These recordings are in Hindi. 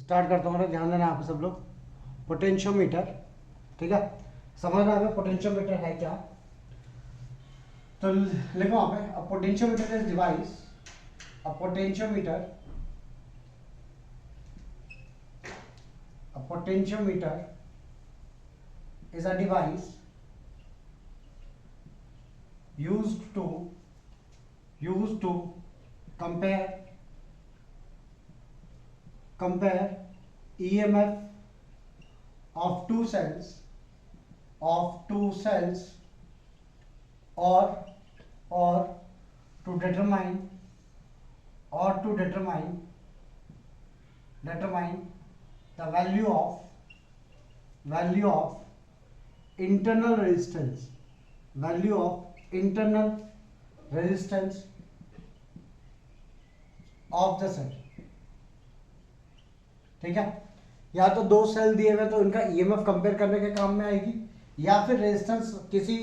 स्टार्ट करता हूँ, ध्यान देना आप सब लोग। पोटेंशियोमीटर, ठीक है, समझना है पोटेंशियोमीटर है क्या। तो लिखो वहाँ पे, अ potentiometer is device, a potentiometer, a potentiometer is a device used to compare EMF of two cells or to determine the value of internal resistance of the cell, ठीक है। या तो दो सेल दिए हुए तो इनका ईएमएफ कंपेयर करने के काम में आएगी, या फिर रेजिस्टेंस किसी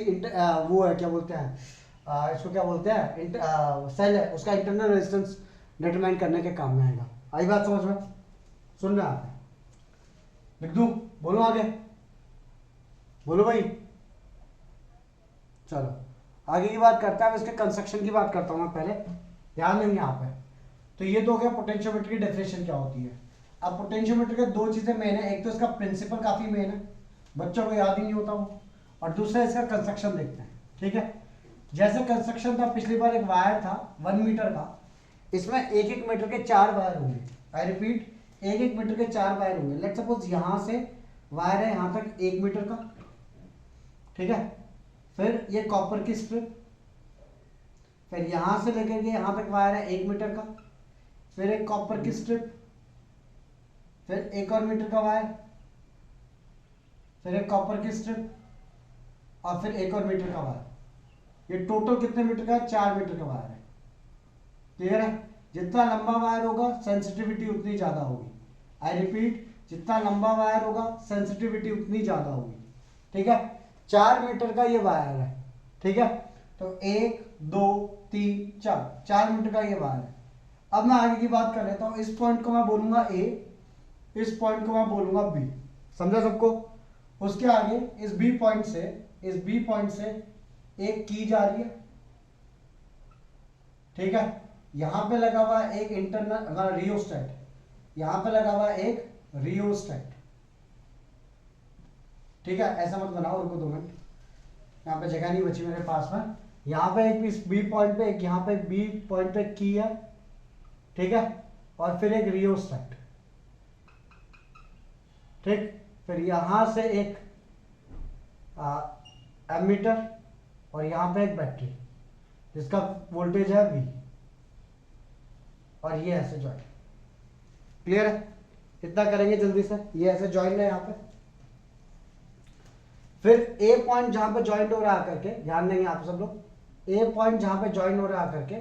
वो है क्या बोलते हैं इसको, क्या बोलते हैं सेल है उसका इंटरनल रेजिस्टेंस डिटरमाइन करने के काम में आएगा। आई बात समझ में? सुन रहे आप? लिख दूं? बोलो आगे, बोलो भाई। चलो आगे की बात करता है, इसके कंस्ट्रक्शन की बात करता हूं मैं पहले, ध्यान देंगे यहाँ पे। तो ये तो हो गया पोटेंशियोमीटर की डेफिनेशन क्या होती है। अब पोटेंशियोमीटर के दो चीजें मेन है, एक तो इसका प्रिंसिपल काफी मेन है, बच्चों को याद ही नहीं होता वो, और दूसरा इसका कंस्ट्रक्शन देखते हैं, ठीक है। जैसे कंस्ट्रक्शन था पिछली बार, एक वायर था 1 मीटर का, इसमें 1-1 मीटर के 4 वायर होंगे। आई रिपीट, 1-1 मीटर के 4 वायर होंगे। लेट्स सपोज यहां से वायर है यहां तक 1 मीटर का, ठीक है। फिर ये कॉपर की स्ट्रिप, फिर यहां से लेकर के यहां तक वायर है 1 मीटर का, फिर एक कॉपर की स्ट्रिप, फिर 1 और मीटर का वायर, फिर एक कॉपर की स्ट्रिप, और फिर 1 और मीटर का वायर। ये टोटल कितने मीटर का है? 4 मीटर का वायर है। क्लियर है? जितना लंबा वायर होगा सेंसिटिविटी उतनी ज्यादा होगी। आई रिपीट, जितना लंबा वायर होगा सेंसिटिविटी उतनी ज्यादा होगी, ठीक है। 4 मीटर का ये वायर है, ठीक है। तो 1 2 3 4 मीटर का ये वायर है। अब मैं आगे की बात कर लेता हूं। इस पॉइंट को मैं बोलूंगा ए, इस पॉइंट को मैं बोलूंगा बी, समझा सबको। उसके आगे इस बी पॉइंट से एक की जा रही है, ठीक है। यहां पे लगा हुआ है एक इंटरनल रियोस्टेट, यहां पे लगा हुआ है एक रियोस्टेट, ठीक है। ऐसा मत बनाओ, रुको 2 मिनट, यहाँ पे जगह नहीं बची मेरे पास में। यहाँ पे एक बी पॉइंट पे, एक यहाँ पे बी पॉइंट पे की है, ठीक है, और फिर एक रियोस्टेट, ठीक। फिर यहां से एक एमीटर, और यहां पे एक बैटरी जिसका वोल्टेज है V, और ये ऐसे ज्वाइन। क्लियर है? इतना करेंगे जल्दी से, ये ऐसे ज्वाइन है यहाँ पे। फिर ए पॉइंट जहां पे ज्वाइंट हो रहा है करके, ध्यान देंगे आप सब लोग, ए पॉइंट जहां पे ज्वाइन हो रहा है करके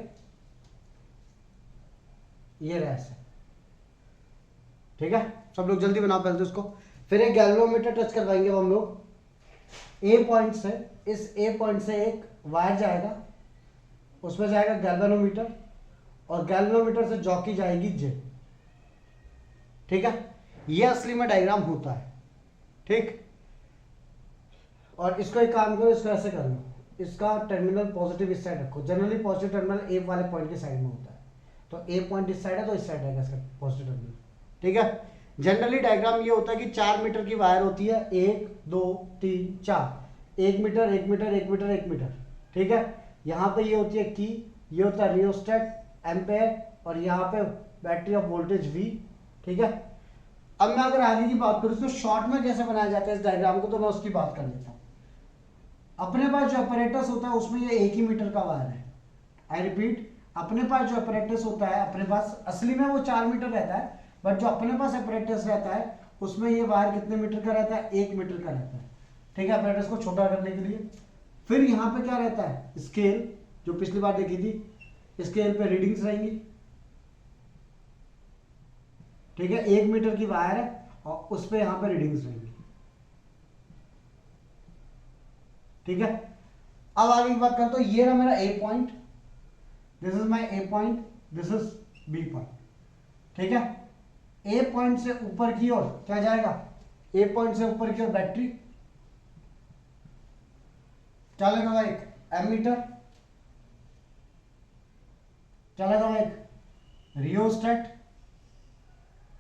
ये रहा ऐसे, ठीक है। सब लोग जल्दी बनाओ पहले तो इसको। फिर एक गैल्वेनोमीटर टच करवाएंगे हम लोग ए पॉइंट से। इस ए पॉइंट से एक वायर जाएगा, उसमें जाएगा गैल्वेनोमीटर, और गैल्वेनोमीटर से जॉकी जाएगी जे, ठीक है। ये असली में डायग्राम होता है, ठीक। और इसको एक काम करो, इसको ऐसे कर लो, इसका टर्मिनल पॉजिटिव इस साइड रखो। जनरली पॉजिटिव टर्मिनल ए वाले पॉइंट के साइड में होता है, तो ए पॉइंट इस साइड है तो इस साइड रहेगा इसका पॉजिटिव टर्मिनल, ठीक है। जनरली डायग्राम ये होता है कि 4 मीटर की वायर होती है, 1 2 3 4, 1 मीटर 1 मीटर 1 मीटर 1 मीटर, ठीक है। यहाँ पे ये होती है की, ये होता है रियोस्टेट एम्पेयर, और यहाँ पे बैटरी ऑफ वोल्टेज V, ठीक है। अब मैं अगर आगे की बात करूँ, इसको शॉर्ट में कैसे बनाया जाता है इस डायग्राम को, तो मैं उसकी बात कर लेता हूँ। अपने पास जो अपरेटस होता है उसमें ये 1 ही मीटर का वायर है। आई रिपीट, अपने पास जो अपरेटस होता है, अपने पास असली में वो 4 मीटर रहता है, बट जो अपने पास अपरेटस रहता है उसमें ये वायर कितने मीटर का रहता है? 1 मीटर का रहता है, ठीक है, अपरेटस को छोटा करने के लिए। फिर यहाँ पे क्या रहता है? स्केल, जो पिछली बार देखी थी, स्केल पे रीडिंग्स रहेंगी, ठीक है। 1 मीटर की वायर है और उस पे यहाँ पे रीडिंग्स रहेंगी, ठीक है। अब आगे की बात करता हूं, ये रहा मेरा A point, this is my A point, this is B point, ठीक है। ए पॉइंट से ऊपर की ओर क्या जाएगा, ए पॉइंट से ऊपर की ओर बैटरी, क्या लगेगा एक एमीटर, क्या लगेगा एक रियोस्टेट,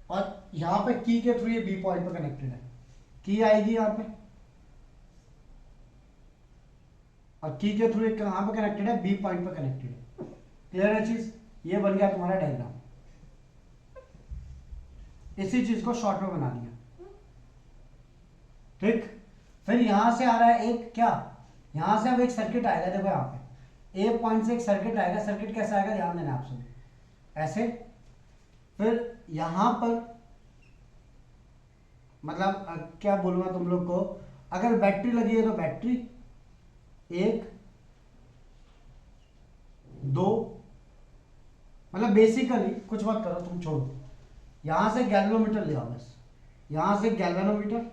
और यहां पे की के थ्रू ये बी पॉइंट पे कनेक्टेड है, की आएगी यहां पे, और की के थ्रू कहां पे कनेक्टेड है, बी पॉइंट पे कनेक्टेड है। क्लियर है चीज, ये बन गया तुम्हारा डायग्राम। इसी चीज को शॉर्ट में बना दिया, ठीक। फिर यहां से आ रहा है एक क्या, यहां से अब एक सर्किट आएगा, देखो यहां पे ए पॉइंट से एक सर्किट आएगा, सर्किट कैसा आएगा ध्यान देना आप सभी, ऐसे। फिर यहां पर मतलब क्या बोलूंगा तुम लोग को, अगर बैटरी लगी है तो बैटरी 1 2, मतलब बेसिकली कुछ मत करो तुम, छोड़ो, यहां से गैल्वेनोमीटर ले आओ बस, यहां से गैल्वेनोमीटर,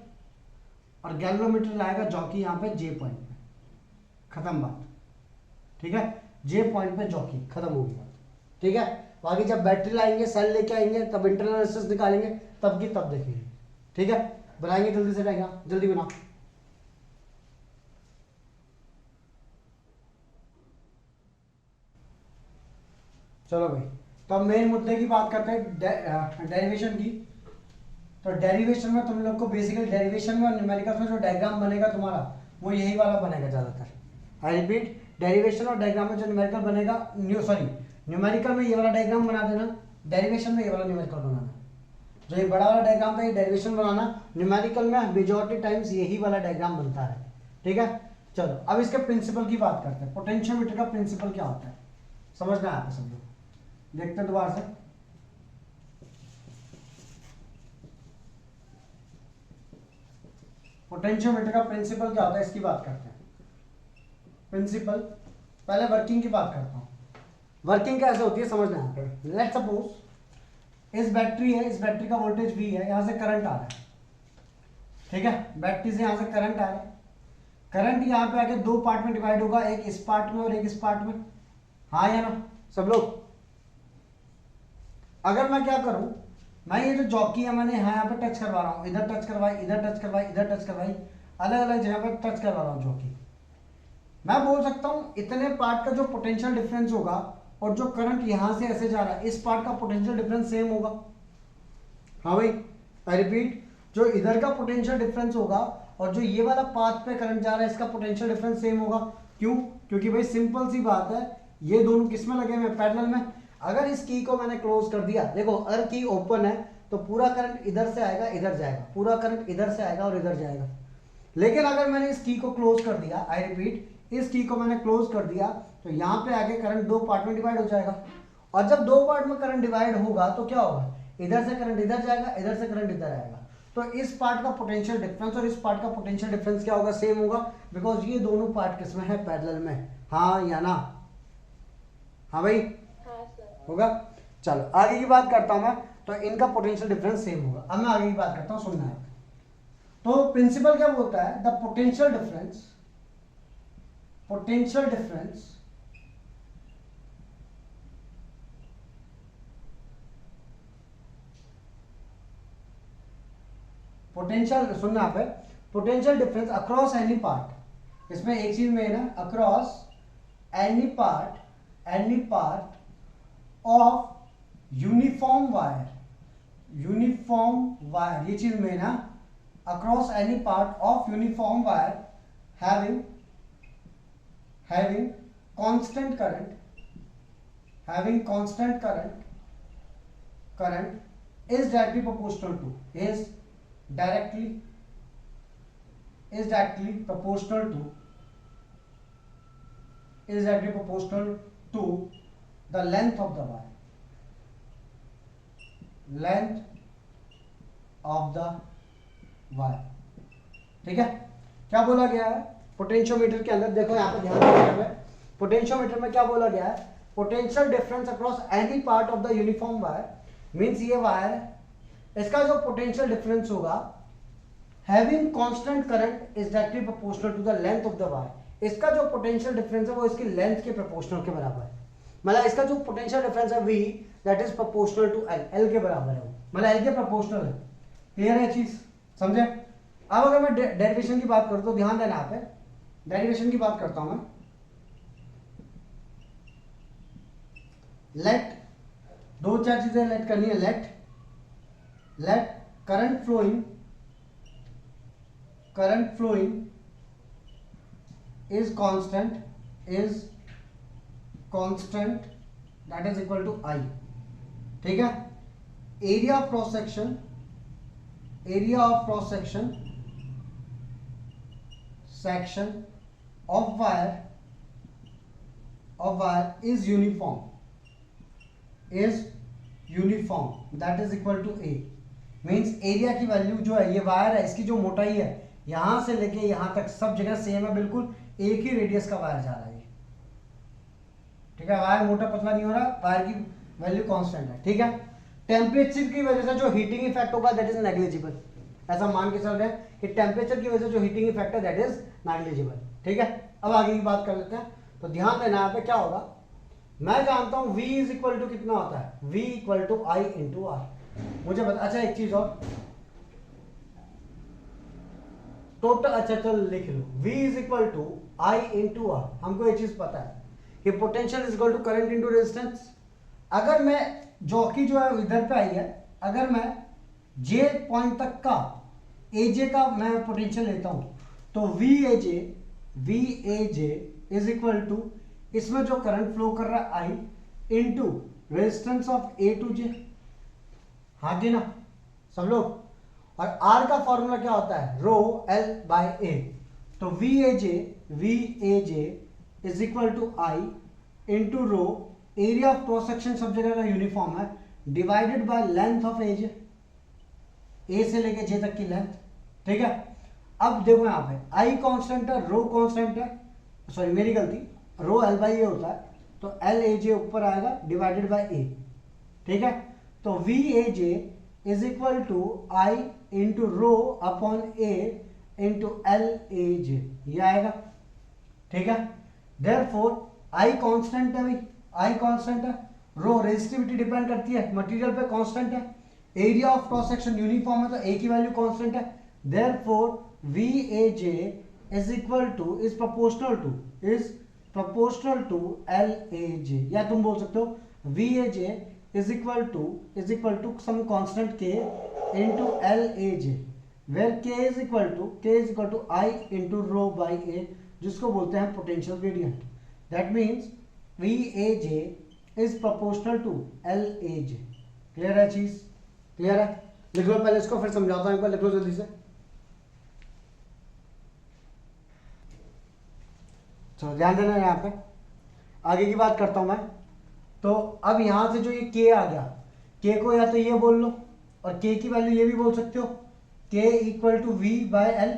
और गैल्वेनोमीटर लाएगा जॉकी यहां पे जे पॉइंट पे, खत्म बात, ठीक है। जे पॉइंट पे जॉकी, खत्म होगी बात, ठीक है। बाकी जब बैटरी लाएंगे, सेल लेके आएंगे, तब इंटरनल रेजिस्टेंस निकालेंगे, तब की तब देखेंगे, ठीक है। बनाएंगे जल्दी से, डायग्राम जल्दी बनाओ। चलो भाई, तो अब मेन मुद्दे की बात करते हैं, डेरिवेशन की। तो डेरिवेशन में तुम लोग को बेसिकली डेरिवेशन में और न्यूमेरिकल्स में जो डायग्राम बनेगा तुम्हारा, वो यही वाला बनेगा ज्यादातर। आई रिपीट, डेरिवेशन और डायग्राम में जो न्यूमेरिकल बनेगा, न्यूमेरिकल में ये वाला डायग्राम बना देना, डेरिवेशन में ये वाला न्यूमेरिकल बनाना। जो ये बड़ा वाला डायग्राम था ये डेरिवेशन बनाना, न्यूमेरिकल में मेजॉरिटी टाइम्स यही वाला डायग्राम बनता है, ठीक है। चलो अब इसके प्रिंसिपल की बात करते हैं, पोटेंशियोमीटर का प्रिंसिपल क्या होता है, समझना है आप सब लोग, देखते हैं दोबारा से। पोटेंशियोमीटर का प्रिंसिपल क्या होता है इसकी बात करते हैं। प्रिंसिपल, पहले वर्किंग की बात करता हूं। वर्किंग कैसे होती है समझना है यहाँ पे। लेट्स सपोज इस बैटरी है, इस बैटरी का वोल्टेज V है, यहां से करंट आ रहा है, ठीक है। बैटरी से यहां से करंट आ रहा है, करंट यहां पे आके 2 पार्ट में डिवाइड होगा, एक इस पार्ट में और एक इस पार्ट में, हाँ या ना सब लोग। अगर मैं क्या करूं, मैं ये जो जॉकी है मैंने यहाँ पे टच करवा रहा हूँ, इधर टच करवाई, इधर टच करवाई, इधर टच करवाई, अलग अलग जगह पर टच करवा रहा हूँ जॉकी। मैं बोल सकता हूँ इतने पार्ट का जो पोटेंशियल डिफरेंस होगा और जो करंट यहां से ऐसे जा रहा है, इस पार्ट का पोटेंशियल डिफरेंस सेम होगा। हाँ भाई, आई रिपीट, जो इधर का पोटेंशियल डिफरेंस होगा और जो ये वाला पाथ पे करंट जा रहा है, इसका पोटेंशियल डिफरेंस सेम होगा। क्यों? क्योंकि भाई सिंपल सी बात है, ये दोनों किस में लगे हुए हैं, पैरेलल में। अगर इस की को मैंने क्लोज कर दिया, देखो अगर की ओपन है तो पूरा करंट इधर से आएगा, इधर जाएगा, पूरा करंट इधर से आएगा और इधर जाएगा। लेकिन अगर मैंने इस की को क्लोज कर दिया, आई रिपीट, इस की को मैंने क्लोज कर दिया, तो यहाँ पे आगे करंट 2 पार्ट में डिवाइड हो जाएगा। और जब 2 पार्ट में करंट डिवाइड होगा तो क्या होगा, इधर से करंट इधर जाएगा, इधर से करंट इधर आएगा। तो इस पार्ट का पोटेंशियल डिफरेंस और इस पार्ट का पोटेंशियल डिफरेंस क्या होगा, सेम होगा, बिकॉज ये दोनों पार्ट किसमें है, पैरेलल में। हाँ या ना? हाँ भाई, हाँ सर। होगा। चलो आगे की बात करता हूं मैं, तो इनका पोटेंशियल डिफरेंस सेम होगा। अब मैं आगे की बात करता हूं, सुनना है। तो प्रिंसिपल क्या बोलता है, the potential difference, potential difference potential, सुनना आप है, potential difference across any part. इसमें एक चीज में है ना, across any part of uniform wire, uniform wire, ये चीज में ना, across any part of uniform wire having constant current, having constant current is directly proportional to, is directly proportional to the length of the wire, length of the wire। ठीक है, क्या बोला गया है पोटेंशियोमीटर के अंदर, देखो यहाँ पे ध्यान देना है। पोटेंशियोमीटर में क्या बोला गया है, potential difference across any part of the uniform wire, means ये वायर है, इसका जो पोटेंशियल डिफरेंस होगा having constant current is directly proportional to the length of the wire. इसका जो पोटेंशियल डिफरेंस है वो इसकी लेंथ के प्रोपोर्शनल के बराबर है। मतलब इसका जो पोटेंशियल डिफरेंस है V, that is proportional to L, L के बराबर है वो, मतलब एल के प्रोपोर्शनल है। क्लियर है चीज, समझे? अब अगर मैं डेरिवेशन की बात करूं तो ध्यान देना, यहाँ पे डेरिवेशन की बात करता हूं मैं। लेट, दो चार चीजें लेट करनी है। Let current flowing is constant that is equal to I, ठीक है? area of cross section of wire is uniform that is equal to A, means area की वैल्यू जो है, ये वायर है, इसकी जो मोटाई है यहां से लेके यहां तक सब जगह सेम है, बिल्कुल एक ही रेडियस का वायर जा रहा है, ठीक है? वायर मोटा पतला नहीं हो रहा, वायर की वैल्यू कांस्टेंट है, ठीक है? टेम्परेचर की वजह से जो हीटिंग इफेक्ट होगा दैट इज नेग्लिजिबल, ऐसा मान के चल रहे हैं कि टेम्परेचर की वजह से जो हीटिंग इफेक्ट है दैट इज नेग्लिजिबल, ठीक है? अब आगे की बात कर लेते हैं। तो ध्यान देना, यहाँ पे क्या होगा, मैं जानता हूं V इज इक्वल टू कितना होता है, V equal to I into R. मुझे बता, अच्छा एक चीज और, टोटल, अच्छा चल लिख लो, V is equal to I into R. हमको ये चीज पता है कि potential is equal to current into resistance. अगर मैं जॉकी जो है इधर पे आई है, अगर मैं J पॉइंट तक का AJ का मैं पोटेंशियल लेता हूं तो VAJ इज इक्वल टू, इसमें जो करंट फ्लो कर रहा है I into resistance of A to J, हाँ जी ना सब लोग? और R का फॉर्मूला क्या होता है, रो L बाय A। तो VAJ is equal to I into rho, area of cross section सब जगह का यूनिफॉर्म है, divided by length of AJ, A से लेके J तक की लेंथ, ठीक है? अब देखो यहाँ पे I कांस्टेंट है, रो कांस्टेंट है, सॉरी मेरी गलती, रो L बाई A होता है, तो LAJ ऊपर आएगा डिवाइडेड बाय A, ठीक है? तो VAJ is equal to I into rho upon A into LAJ, ये आएगा, ठीक है? देयरफॉर I कांस्टेंट है भाई, I कांस्टेंट है, रो रेजिस्टिविटी डिपेंड करती है मटेरियल पे, कांस्टेंट है, area of cross section uniform है तो A की वैल्यू कांस्टेंट है, therefore VAJ is equal to is proportional to LAJ, या तुम बोल सकते हो VAJ is equal to some constant K into LAJ, where K is equal to I into rho by A, जिसको बोलते हैं potential gradient. That means VAJ is proportional to LAJ। Clear है चीज? क्लियर है? लिख लो पहले इसको, फिर समझाता हूं, एक बार लिख लो जल्दी से। चलो ध्यान देना, यहाँ पे आगे की बात करता हूं मैं। तो अब यहां से जो ये K आ गया, K को या तो ये बोल लो और K की वैल्यू ये भी बोल सकते हो, K equal to V by L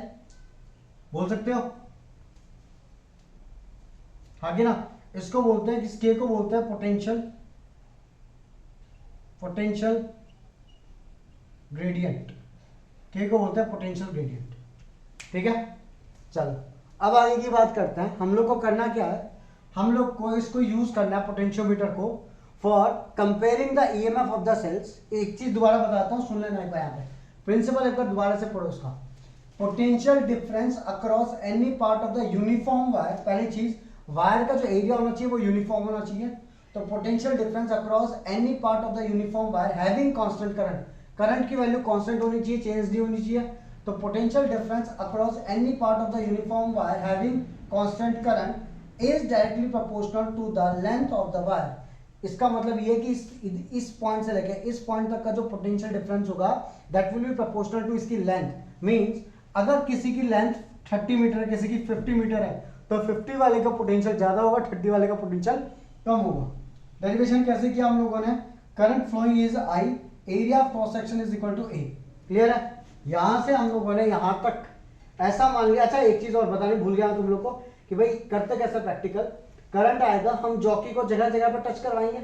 बोल सकते हो, हाँ कि ना? इसको बोलते हैं, इस K को बोलते हैं पोटेंशियल ग्रेडियंट, K को बोलते हैं पोटेंशियल ग्रेडियंट, ठीक है? चलो अब आगे की बात करते हैं। हम लोग को करना क्या है, हम लोग को इसको यूज करना है पोटेंशियोमीटर को for comparing the EMF of the cells. एक चीज दोबारा बताता हूं, सुन लेना एक बार, यहाँ पे प्रिंसिपल एक बार दोबारा से पढ़ो इसका। Potential difference across any part of the uniform wire, पहली चीज वायर का जो एरिया होना चाहिए वो यूनिफॉर्म होना चाहिए। तो potential difference across any part of the uniform wire having constant current, current की वैल्यू कांस्टेंट होनी चाहिए, चेंज नहीं होनी चाहिए। तो potential difference across any part of the uniform wire having constant current is directly proportional to the length of the wire. इसका मतलब ये कि इस पॉइंट से लेकर इस पॉइंट तक का जो पोटेंशियल डिफरेंस होगा that will be proportional to इसकी लेंथ। मींस अगर किसी की लेंथ 30 मीटर है, किसी की 50 मीटर है, तो 50 वाले का पोटेंशियल ज्यादा होगा, 30 वाले का पोटेंशियल कम होगा। डेरिवेशन कैसे किया हम लोगों ने, current flowing is I, area of cross section is equal to A। Clear है? यहां से हम लोगों ने यहां तक ऐसा मान लिया। अच्छा एक चीज और बतानी भूल गया तुम लोग को कि भाई करते कैसे प्रैक्टिकल, करंट आएगा, हम जॉकी को जगह जगह पर टच करवाएंगे,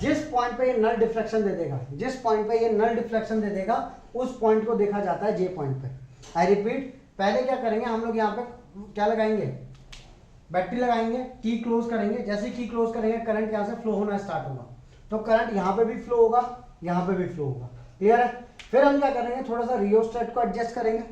जिस पॉइंट पे ये नल डिफ्लेक्शन दे देगा, जिस पॉइंट पे ये नल डिफ्लेक्शन दे देगा उस पॉइंट को देखा जाता है J पॉइंट पे। आई रिपीट, पहले क्या करेंगे हम लोग, यहाँ पे क्या लगाएंगे, बैटरी लगाएंगे, की क्लोज करेंगे, जैसे की क्लोज करेंगे करंट यहाँ से फ्लो होना स्टार्ट होगा। तो करंट यहाँ पे भी फ्लो होगा, यहाँ पे भी फ्लो होगा। क्लियर है? फिर हम क्या करेंगे, थोड़ा सा रियोस्टेट को एडजस्ट करेंगे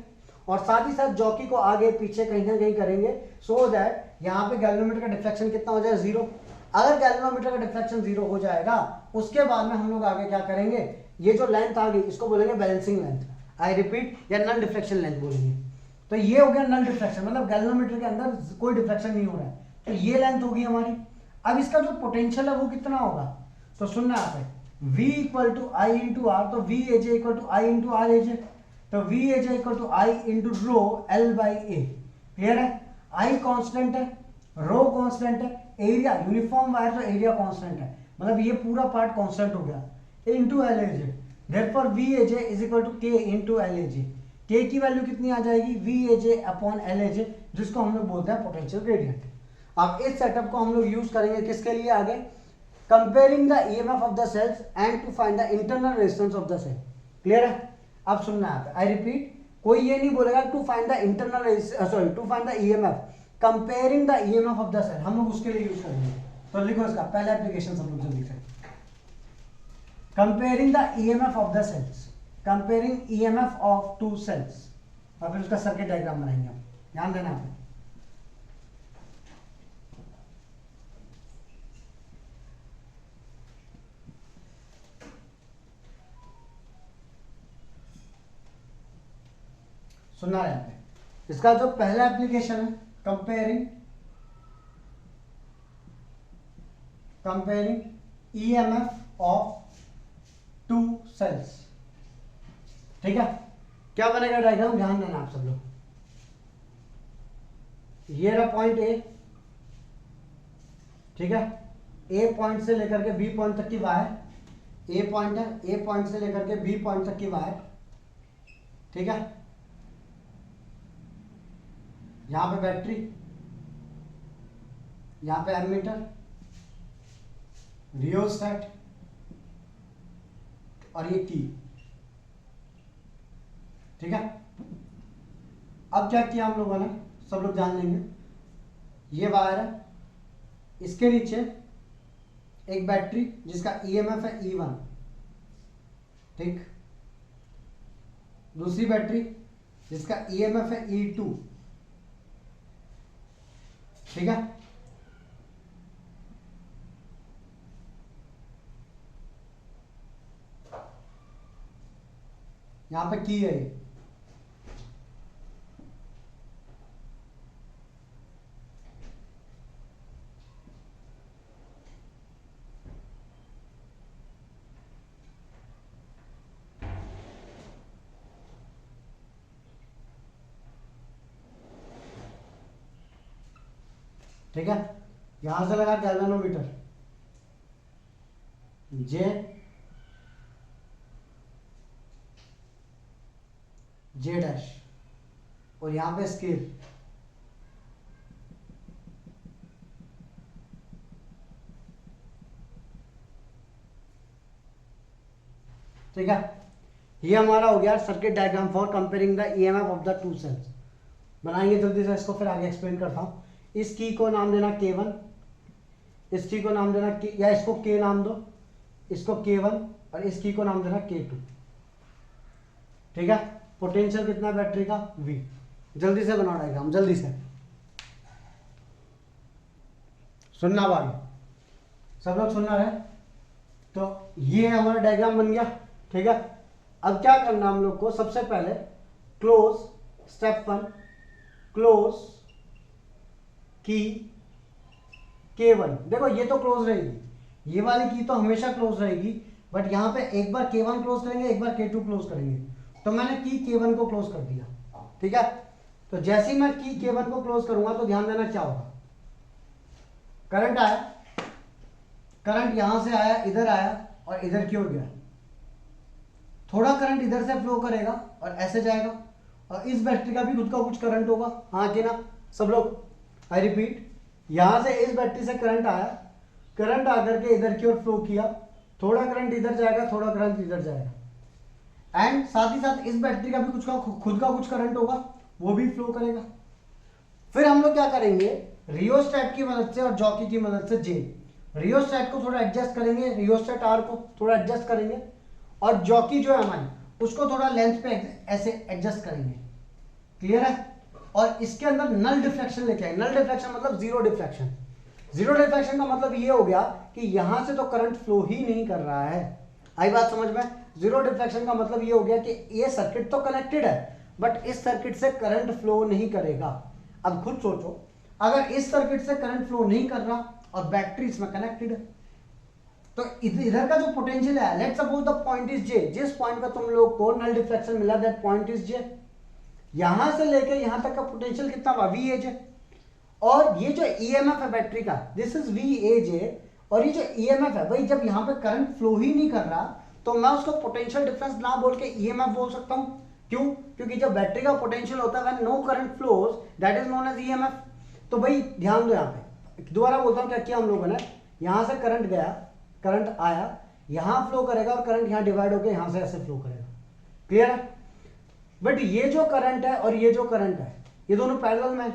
और साथ ही साथ जॉकी को आगे पीछे कहीं ना कहीं करेंगे, सो दैट यहाँ पे गैल्वेनोमीटर का डिफ्लेक्शन कितना हो जाए, 0। अगर गैल्वेनोमीटर का डिफ्लेक्शन 0 हो जाएगा, उसके बाद में हम लोग आगे क्या करेंगे, ये जो लेंथ आ गई इसको बोलेंगे बैलेंसिंग लेंथ, आई रिपीट, या नल डिफ्लेक्शन लेंथ बोलेंगे। तो ये हो गया नल डिफ्लेक्शन, मतलब गैल्वेनोमीटर के अंदर कोई डिफ्लेक्शन नहीं हो रहा है, तो ये लेंथ होगी हमारी। अब इसका जो पोटेंशियल है वो कितना होगा, तो सुनना यहाँ पे V equal to I into R, तो V AJ equal to I into R AJ, तो V AJ equal to I into rho L by A. Clear है? आई कांस्टेंट है, रो कांस्टेंट है, एरिया यूनिफॉर्म वायर तो एरिया कांस्टेंट है, मतलब ये पूरा पार्ट कांस्टेंट हो गया, into L AJ. Therefore V AJ is equal to K into L AJ. K की वैल्यू कितनी आ जाएगी, V AJ upon L AJ, जिसको हम लोग बोलते हैं पोटेंशियल ग्रेडियंट। अब इस सेटअप को हम लोग यूज करेंगे किसके लिए, आगे comparing the EMF of the cells and to find the internal resistance of the cell. Clear है? अब सुनना है, आई रिपीट, कोई ये नहीं बोलेगा to find the internal, sorry to find the EMF, comparing the EMF of the cell, हम लोग उसके लिए यूज करेंगे। तो लिखो इसका पहला एप्लीकेशन सब लोग जल्दी से, comparing the EMF of the cells, comparing EMF of two cells, और फिर उसका सर्किट डायग्राम बनाएंगे हम, ध्यान देना है। सुनना है यहाँ पे, इसका जो पहला एप्लीकेशन है, comparing EMF of two cells. ठीक है? क्या बनेगा डायग्राम, ध्यान देना आप सब लोग। ये रहा पॉइंट ए, ठीक है, ए पॉइंट से लेकर के बी पॉइंट तक की वायर, ए पॉइंट है, ए पॉइंट से लेकर के बी पॉइंट तक की वायर। ठीक है? यहां पे बैटरी, यहां पे एमीटर, रियोस्टेट और ये की। ठीक है? अब क्या किया हम लोगों ने, सब लोग जान लेंगे। ये वायर है, इसके नीचे एक बैटरी जिसका ईएमएफ है E1, ठीक, दूसरी बैटरी जिसका ईएमएफ है E2, ठीक है, यहां पे की है ये, ठीक है। यहां से लगा गैल्वेनोमीटर जे डैश, और यहां पे स्केल, ठीक है। ये हमारा हो गया circuit diagram for comparing the EMF of the two cells. बनाएंगे जल्दी से इसको, फिर आगे एक्सप्लेन करता हूं। इस की को नाम देना K1, इस की को नाम देना या इसको K नाम दो, इसको K1, और इस की को नाम देना K2। ठीक है? पोटेंशियल कितना बैटरी का, V। जल्दी से बनाओ डायग्राम, जल्दी से सुनना भाई, सब लोग सुनना रहे। तो ये हमारा डायग्राम बन गया। ठीक है? अब क्या करना हम लोग को, सबसे पहले close, step 1, close key K1। देखो ये तो क्लोज रहेगी, ये वाली की तो हमेशा क्लोज रहेगी, बट यहां पे एक बार K1 क्लोज करेंगे, एक बार K2 क्लोज करेंगे। तो मैंने की K1 को क्लोज कर दिया। ठीक है? तो जैसे ही मैं की K1 को क्लोज करूंगा तो ध्यान देना क्या होगा, करंट आया, करंट यहां से आया, इधर आया और इधर की ओर गया। थोड़ा करंट इधर से फ्लो करेगा और ऐसे जाएगा, और इस बैटरी का भी खुद का कुछ करंट होगा, हाँ कि ना सब लोग, आई रिपीट, यहां से इस बैटरी से करंट आया, करंट आकर के इधर की ओर फ्लो किया, थोड़ा करंट इधर जाएगा, थोड़ा करंट इधर जाएगा, एंड साथ ही साथ इस बैटरी का भी कुछ का खुद का कुछ करंट होगा, वो भी फ्लो करेगा। फिर हम लोग क्या करेंगे, रियोस्टेट की मदद से और जॉकी की मदद से जे रियोस्टेट को थोड़ा एडजस्ट करेंगे, रियोस्टेट आर को थोड़ा एडजस्ट करेंगे, और जॉकी जो है हमारी उसको थोड़ा लेंथ पे ऐसे एडजस्ट करेंगे। क्लियर है? और इसके अंदर नल डिफ्लेक्शन लेके आए। नल डिफ्लेक्शन मतलब जीरो डिफ्लेक्शन। जीरो डिफ्लेक्शन का मतलब ये हो गया कि यहां से तो करंट फ्लो ही नहीं कर रहा है। आई बात समझ में? जीरो डिफ्लेक्शन का मतलब ये हो गया कि ये सर्किट तो कनेक्टेड है बट इस सर्किट से करंट फ्लो नहीं करेगा। अब खुद सोचो, अगर इस सर्किट से करंट फ्लो नहीं कर रहा और बैटरी इसमें कनेक्टेड है, तो इधर का जो पोटेंशियल है, let's suppose the point is J, जिस पॉइंट पे तुम लोग को नल डिफ्लेक्शन मिला दैट पॉइंट इज जे, यहां से लेकर यहां तक का पोटेंशियल कितना हुआ? वी एज है। और ये जो ईएमएफ है बैटरी का, दिस इज वी एज है। और ये जो ईएमएफ है भाई, जब यहां पे करंट फ्लो ही नहीं कर रहा तो मैं उसको पोटेंशियल डिफरेंस ना बोल के ईएमएफ बोल सकता हूं। क्यों? क्योंकि जब बैटरी का पोटेंशियल होता है when no current flows, that is known as EMF. तो भाई ध्यान दो, यहां पे दोबारा बोलता हूं, क्या किया हम लोगों ने, यहां से करंट गया, करंट आया, यहां फ्लो करेगा और करंट यहां डिवाइड होकर यहां से ऐसे फ्लो करेगा। क्लियर है? बट ये जो करंट है और ये जो करंट है, ये दोनों पैरेलल में है।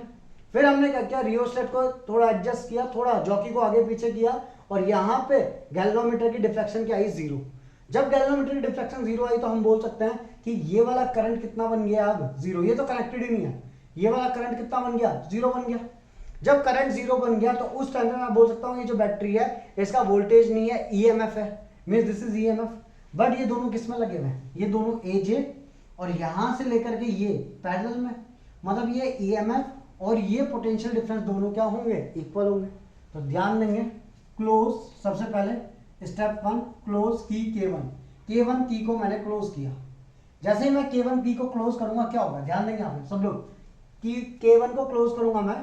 फिर हमने क्या किया, रियोस्टेट को थोड़ा एडजस्ट किया, थोड़ा जॉकी को आगे पीछे किया, और यहां पे गैल्वेनोमीटर की डिफ्लेक्शन क्या आई? जीरो। जब गैल्वेनोमीटर की डिफ्लेक्शन जीरो आई तो हम बोल सकते हैं कि ये वाला करंट कितना बन गया? अब जीरो। ये तो कनेक्टेड ही नहीं है। ये वाला करंट कितना बन गया? जीरो बन गया। जब करंट जीरो बन गया तो उस टाइम में मैं बोल सकता हूं ये जो बैटरी है इसका वोल्टेज नहीं है, ईएमएफ है, means this is EMF. But ये दोनों किस में लगे हुए हैं? ये दोनों एजे और यहां से लेकर के ये पैरेलल में, मतलब ये ईएमएफ और ये पोटेंशियल डिफरेंस दोनों क्या होंगे? इक्वल होंगे। तो ध्यान देंगे, क्लोज, सबसे पहले step one, close key K1 की को मैंने क्लोज किया। जैसे ही मैं K1 की को क्लोज करूंगा क्या होगा? ध्यान देंगे आप सब लोग कि K1 को क्लोज करूंगा मैं,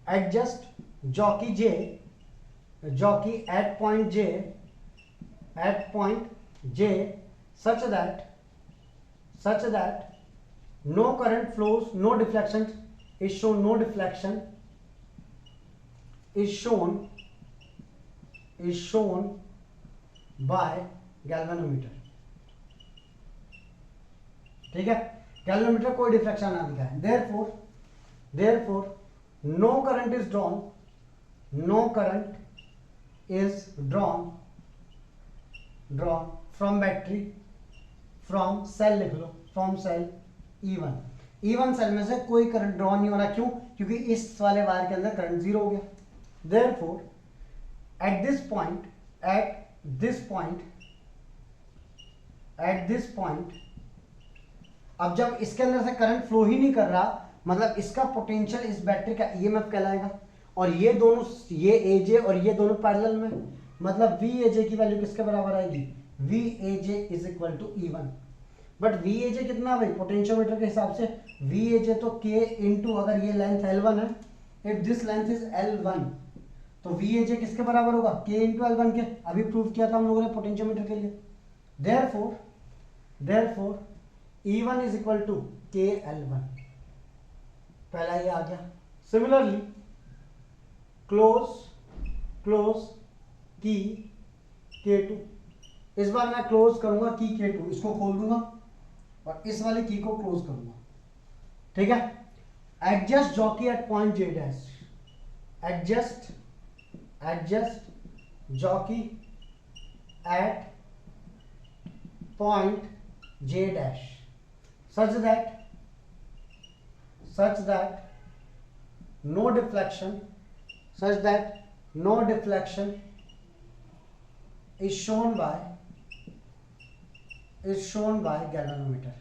adjust jockey J, jockey at point J such that no current flows, no deflection is shown, no deflection is shown by galvanometer। ठीक है? गैल्वेनोमीटर कोई डिफ्लेक्शन ना दिखाए। therefore no current is drawn from battery, from cell लिख लो, from cell E1 सेल में से कोई करंट ड्रॉ नहीं हो रहा। क्यों? क्योंकि इस वाले वायर के अंदर करंट जीरो हो गया। therefore at this point अब जब इसके अंदर से करंट फ्लो ही नहीं कर रहा, मतलब इसका पोटेंशियल इस बैटरी का ईएमएफ कहलाएगा। और ये दोनों, ये एजे और ये दोनों पैरेलल में, मतलब वी एजे की वैल्यू किसके बराबर आएगी? V AJ is equal to E1। But V AJ कितना भाई पोटेंशियोमीटर के हिसाब से? वी एजे तो के इंटू, अगर ये लेंथ L1 है, if this length is L1 तो वी एजे किसके बराबर होगा? के इंटू L1 के। अभी प्रूव किया था हम लोगों ने पोटेंशियोमीटर के लिए। therefore E1 is equal to K L1, पहला ये आ गया। सिमिलरली क्लोज की K2, इस बार मैं क्लोज करूंगा की K2, इसको खोल दूंगा और इस वाले की को क्लोज करूंगा। ठीक है? Adjust jockey at point J dash, adjust jockey at point J dash such that no deflection is shown by galvanometer।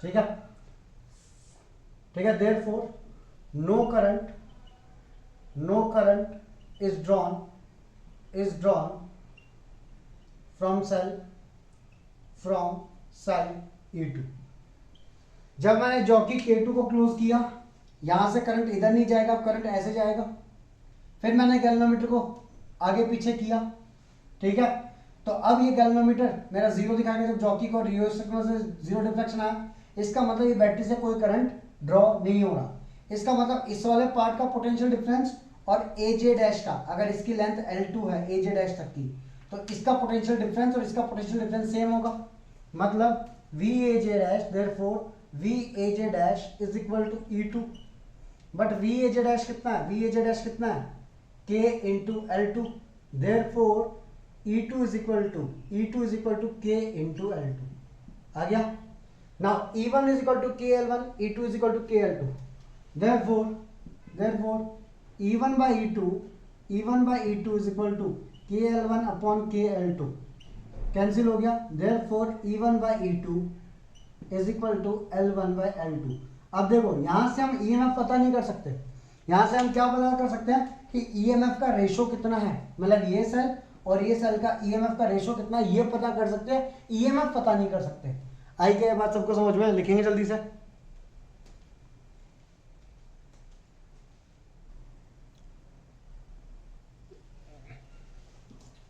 ठीक है? therefore no current is drawn from cell E2। जब मैंने जॉकी K2 को क्लोज किया, यहां से करंट इधर नहीं जाएगा, करंट ऐसे जाएगा। फिर मैंने गैल्वेनोमीटर को आगे पीछे किया। ठीक है? तो अब ये गैल्वेनोमीटर मेरा जीरो दिखाएगा जब जॉकी को रियोस्टेट में से जीरो डिफ्लेक्शन आया। इसका मतलब ये बैटरी से कोई करंट ड्रॉ नहीं हो रहा। इसका मतलब इस वाले पार्ट का पोटेंशियल डिफरेंस और एजे डैश का, अगर इसकी लेंथ L2 है एजे डैश तक की, तो इसका पोटेंशियल डिफरेंस और इसका पोटेंशियल डिफरेंस सेम होगा। मतलब V A J dash, therefore V A J dash is equal to E2, but V A J dash कितना है, वी ए जे डैश कितना है, K into L2, therefore E2 is equal to K into L2 आ गया। Now E1 is equal to KL1, E2 is equal to KL2, therefore E1 by E2 is equal to KL1 upon KL2, cancel हो गया, therefore E1 by E2 is equal to L1 by L2। अब देखो यहां से हम EMF पता नहीं कर सकते, यहां से हम क्या पता कर सकते हैं कि EMF का रेशो कितना है, मतलब ये सेल और ये सेल का EMF का रेशो कितना है ये पता कर सकते हैं, EMF पता नहीं कर सकते। आई क्या बात सबको समझ में, लिखेंगे जल्दी से।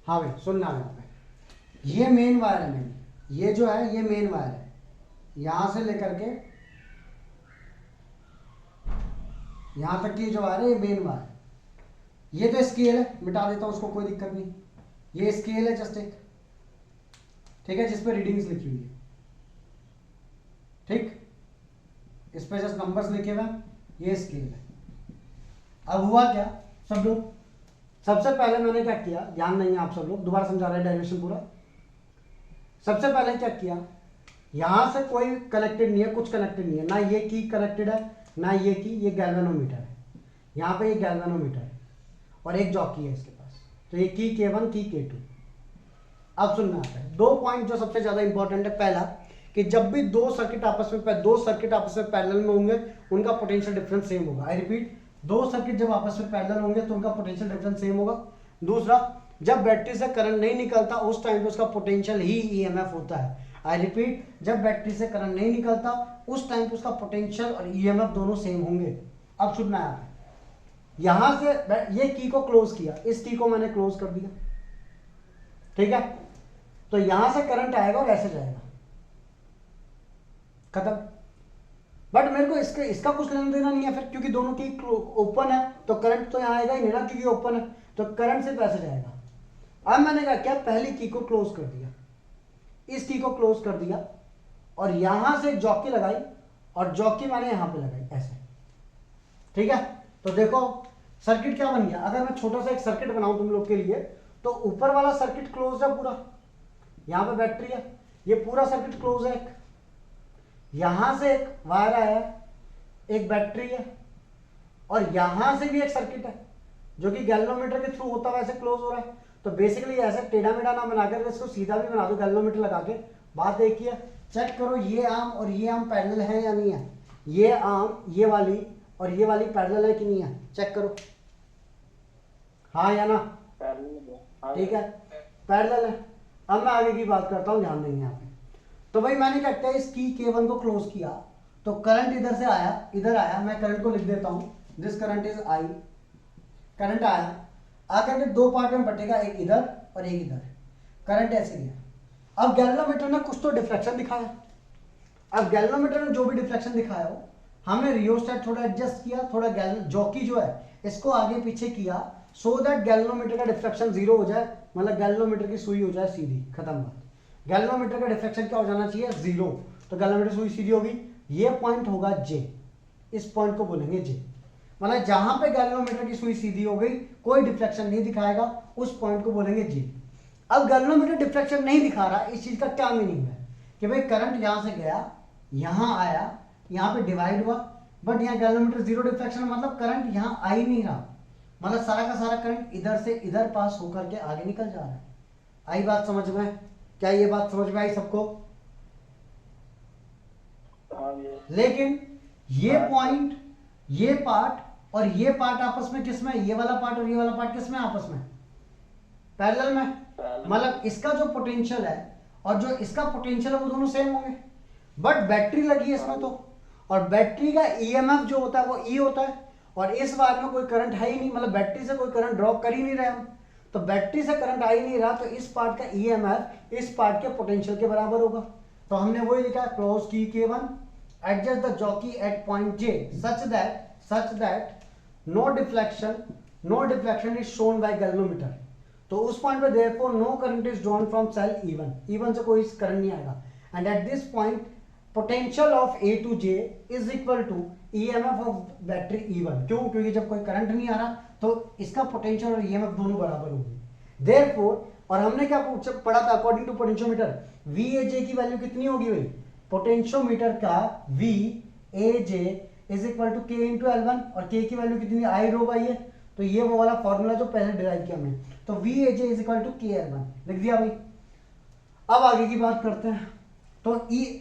हाँ भाई सुनना है, यहाँ पे ये मेन वायर है, मेन ये जो है ये मेन वायर है, यहां से लेकर के यहां तक की जो वायर है ये मेन वायर है। ये तो स्केल है, मिटा देता हूं उसको, कोई दिक्कत नहीं, ये स्केल है जस्ट एक, ठीक है, जिसपे रीडिंग्स लिखी हुई है, ठीक, इस पे जस्ट नंबर्स लिखे हुए हैं, ये स्केल है। अब हुआ क्या सब लोग, सबसे पहले मैंने क्या किया, ध्यान नहीं है आप सब लोग, दोबारा समझा रहे हैं डायरेक्शन पूरा। सबसे पहले क्या किया, यहां से कोई कनेक्टेड नहीं है, कुछ कनेक्टेड नहीं है, ना ये की कनेक्टेड है ना ये की, ये गैल्वेनोमीटर है, यहाँ पे ये गैल्वेनोमीटर है और एक जॉकी है इसके पास, तो ये की K1 की K2। अब सुनना आता है दो पॉइंट जो सबसे ज्यादा इंपॉर्टेंट है, पहला कि जब भी दो सर्किट आपस में पैरेलल में होंगे उनका पोटेंशियल डिफरेंस सेम होगा। आई रिपीट, दो सर्किट जब आपस में पैरेलल होंगे तो उनका पोटेंशियल डिफरेंस सेम होगा। दूसरा, जब बैटरी से करंट नहीं निकलता उस टाइम पे उसका पोटेंशियल ही ईएमएफ होता है। आई रिपीट, जब बैटरी से करंट नहीं निकलता उस टाइम पे उसका पोटेंशियल और ईएमएफ दोनों सेम होंगे। अब सुनना है आपने, यहां से ये की को क्लोज किया, इस की को मैंने क्लोज कर दिया, ठीक है, तो यहां से करंट आएगा और ऐसे जाएगा, खत्म। बट मेरे को इसका कुछ लेना देना नहीं है फिर, क्योंकि दोनों की ओपन है तो करंट तो यहां आएगा ही नहीं ना, क्योंकि ओपन है तो करंट सिर्फ ऐसे जाएगा। अब मैंने क्या किया, पहली की को क्लोज कर दिया, इस की को क्लोज कर दिया और यहां से जॉकी लगाई और जॉकी मैंने यहां पे लगाई ऐसे, ठीक है। तो देखो सर्किट क्या बन गया, अगर मैं छोटा सा एक सर्किट बनाऊं तुम लोग के लिए, तो ऊपर वाला सर्किट क्लोज है पूरा, यहां पे बैटरी है, ये पूरा सर्किट क्लोज है, यहां से एक वायर आया है, एक बैटरी है और यहां से भी एक सर्किट है जो कि गैल्वेनोमीटर के थ्रू होता हुआ ऐसे क्लोज हो रहा है। तो बेसिकली ऐसे टेढ़ा मेढ़ा ना बनाकर इसको सीधा भी बना दो गैल्वेनोमीटर लगा के। बात देखिए, चेक करो ये आर्म और ये आर्म पैरेलल है या नहीं है, ये आर्म ये वाली और ये वाली पैरेलल है कि नहीं है, चेक करो, हाँ या ना, ठीक है, पैरेलल है। अब मैं आगे की बात करता हूं, ध्यान देंगे यहाँ पे। तो भाई मैंने क्या किया, इस की K1 को क्लोज किया तो करंट इधर से आया, इधर आया, मैं करंट को लिख देता हूं, this current is I, current आया, आकर के दो पार्ट में बटेगा, एक इधर और एक इधर, करंट ऐसे गया। अब गैल्वेनोमीटर ने कुछ तो डिफ्लेक्शन दिखाया, अब गैल्वेनोमीटर ने जो भी डिफ्लेक्शन दिखाया हो, हमने रियोस्टेट थोड़ा एडजस्ट किया, थोड़ा जॉकी जो है इसको आगे पीछे किया, सो दैट गैल्वेनोमीटर का डिफ्लेक्शन जीरो हो जाए, मतलब गैल्वेनोमीटर की सुई हो जाए सीधी, खत्म बात। गैल्वेनोमीटर का डिफ्लेक्शन क्या हो जाना चाहिए, जीरो, तो गैल्वेनोमीटर सुई सीधी होगी, ये पॉइंट होगा J, इस पॉइंट को बोलेंगे J, मतलब जहां पे गैल्वेनोमीटर की सुई सीधी हो गई, कोई डिफ्लेक्शन नहीं दिखाएगा, उस पॉइंट को बोलेंगे J। अब गैल्वेनोमीटर डिफ्लेक्शन नहीं दिखा रहा, इस चीज का क्या मीनिंग है कि भाई करंट यहां से गया, यहां आया, यहां पे डिवाइड हुआ, बट यहाँ गैल्वेनोमीटर जीरो डिफ्लेक्शन, मतलब करंट यहां आ ही नहीं रहा, मतलब सारा का सारा करंट इधर से इधर पास होकर के आगे निकल जा रहा है। आई बात समझ में, क्या ये बात समझ में आई सबको? लेकिन ये पॉइंट, ये पार्ट और ये पार्ट आपस में किस में, ये वाला पार्ट और ये वाला पार्ट किस में, आपस में पैरेलल में, मतलब इसका जो पोटेंशियल है और जो इसका पोटेंशियल है वो दोनों सेम होंगे, बट बैटरी लगी है इसमें तो, और बैटरी का ईएमएफ जो होता है वो ई होता है, और इस वायर में कोई करंट है ही नहीं, मतलब बैटरी से कोई करंट ड्रॉप कर ही नहीं रहे हम, तो बैटरी से करंट आ ही नहीं रहा, तो इस पार्ट का ईएमएफ इस पार्ट के पोटेंशियल के बराबर होगा। तो हमने वही लिखा, close key K1, adjust the jockey at point J such that no deflection is shown by galvanometer। तो उस पॉइंट पे therefore no current is drawn from cell E1 से कोई करंट नहीं आएगा। And at this point potential of A to J is equal to EMF of battery E1। क्यों? क्योंकि जब कोई करंट नहीं आ रहा तो इसका पोटेंशियल और ईएमएफ दोनों बराबर होगी। देयरफॉर, और हमने क्या पढ़ा था according to potentiometer, V A J की वैल्यू कितनी होगी भाई? पोटेंशियोमीटर का V A J is equal to K into L1, और के की वैल्यू कितनी? आई रो बाई है। तो ये वो वाला फॉर्मूला जो पहले डिराइव किया हमने, तो V A J is equal to K L1 लिख दिया भाई। अब आगे की बात करते हैं। तो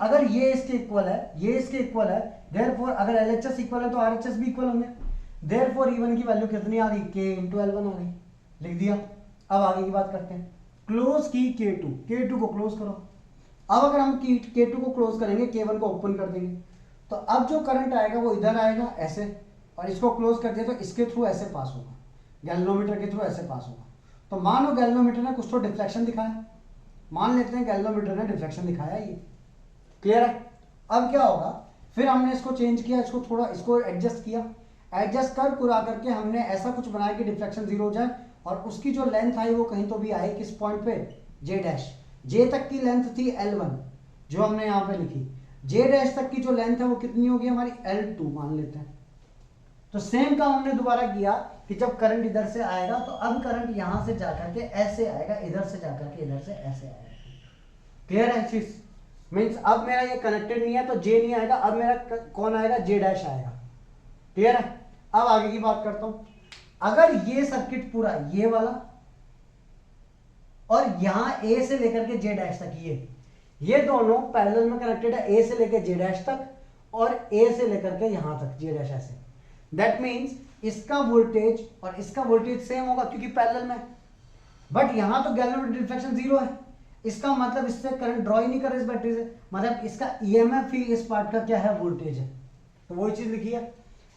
अगर ये इसके इक्वल है, ये इसके इक्वल है, देयरफॉर अगर एलएचएस इक्वल है तो आरएचएस भी इक्वल होंगे। देयरफॉर E1 की वैल्यू कितनी आ गई? के इंटू L1 आ गई, लिख दिया। अब आगे की बात करते हैं। क्लोज की K2 को क्लोज करो। अब अगर हम K2 को क्लोज करेंगे, K1 को ओपन कर देंगे, तो अब जो करंट आएगा वो इधर आएगा ऐसे, और इसको क्लोज कर दिया तो इसके थ्रू ऐसे पास होगा, गैल्वेनोमीटर के थ्रू ऐसे पास होगा। तो मान लो गैल्वेनोमीटर ने कुछ तो डिफ्लेक्शन दिखाया, मान लेते हैं गैल्वेनोमीटर ने डिफ्लेक्शन दिखाया, ये क्लियर है। अब क्या होगा? फिर हमने इसको चेंज किया, इसको थोड़ा इसको एडजस्ट किया, एडजस्ट कर कुरा करके हमने ऐसा कुछ बनाया कि डिफ्लेक्शन जीरो हो जाए, और उसकी जो लेंथ आई वो कहीं तो भी आए, किस पॉइंट पे? J dash. जे तक की लेंथ थी L1 जो हमने यहाँ पे लिखी, जे डैश तक की जो लेंथ है वो कितनी होगी हमारी? L2 मान लेते हैं। तो सेम काम हमने दोबारा किया कि जब करंट इधर से आएगा तो अब करंट यहां से जाकर के ऐसे आएगा, इधर से जाकर के इधर से ऐसे आएगा। क्लियर है चीज? मीन्स अब मेरा ये कनेक्टेड नहीं है तो जे नहीं आएगा, अब मेरा कौन आएगा? जे डैश आएगा। क्लियर है? अब आगे की बात करता हूं। अगर ये सर्किट पूरा ये वाला और यहां ए से लेकर के जे डैश तक ये दोनों पैरेलल में कनेक्टेड है, ए से लेकर जे डैश तक और ए से लेकर के यहां तक जे डैश ऐसे। दैट मीन्स इसका वोल्टेज और इसका वोल्टेज सेम होगा क्योंकि पैरेलल में। बट यहां तो गैल्वेनोमीटर डिफ्लेक्शन जीरो है, इसका मतलब इससे करंट ड्रॉ ही नहीं कर रहा इस बैटरी से, मतलब इसका ईएमएफ ही इस पार्ट का क्या है? वोल्टेज है। तो वही चीज लिखी है,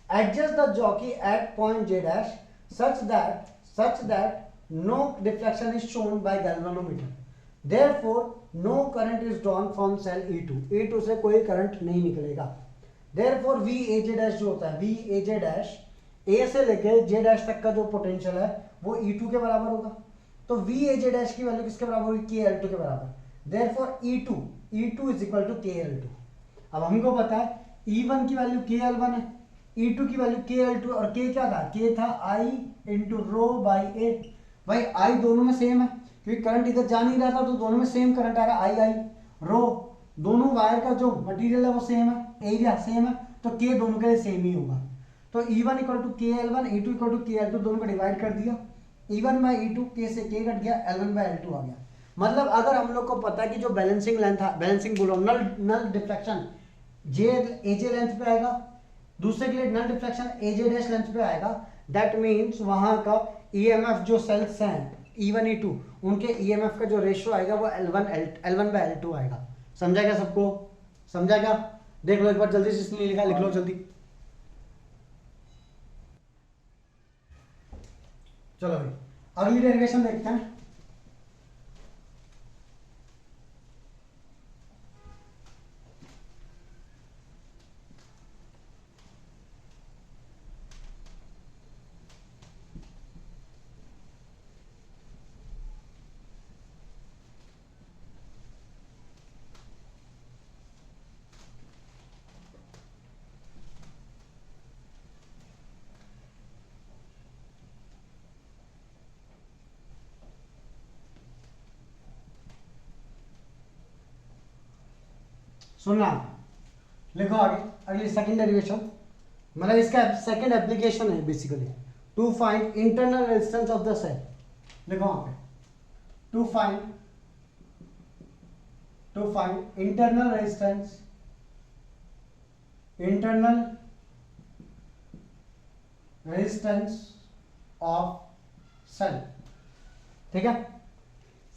adjust the jockey at point J dash such that no deflection is shown by galvanometer, therefore no current is drawn from cell E2 से कोई करंट नहीं निकलेगा। therefore VAJ डैश जो होता है, VAJ डैश A से लेके J डैश तक का जो पोटेंशियल है वो E2 के बराबर होगा। तो VAJ डैश की वैल्यू किसके बराबर होगी? KL2 के बराबर। therefore E2 is equal to KL2। अब हमको पता है E1 की वैल्यू KL1 है, E2 की वैल्यू KL2, और K क्या था? K था I इंटू रो बाई ए। भाई I दोनों में सेम है क्योंकि करंट इधर जा नहीं रहा था, तो दोनों में सेम करंट आ रहा है। I रो दोनों वायर का जो मटेरियल है वो सेम है, एरिया सेम है, तो K दोनों के लिए सेम ही होगा। तो E1 equal to KL1, E2 equal to KL2, दोनों को डिवाइड कर दिया, E1 बाई E2, K से K कट गया, L1 बाई L2 आ गया। मतलब अगर हम लोग को पता है कि जो बैलेंसिंग लेंथ है, बैलेंसिंग बोलो नल डिफ्लेक्शन AJ लेंथ पे आएगा, दूसरे के लिए null deflection AJ dash length पे आएगा, दैट मीन्स वहां का EMF जो सेल्स हैं E1 E2 उनके EMF का जो रेशियो आएगा वो L1 बाय L2 आएगा। समझा क्या सबको? समझा क्या? देख लो एक बार जल्दी से, इसलिए लिखा, लिख लो जल्दी। चलो भाई अगली डेरिवेशन देखते हैं। सुनना, लिखो आगे अगली सेकंड डेरिवेशन, मतलब इसका सेकंड एप्लीकेशन है basically, to find internal resistance of the cell. लिखो वहां पे, to find internal resistance of cell. ठीक है,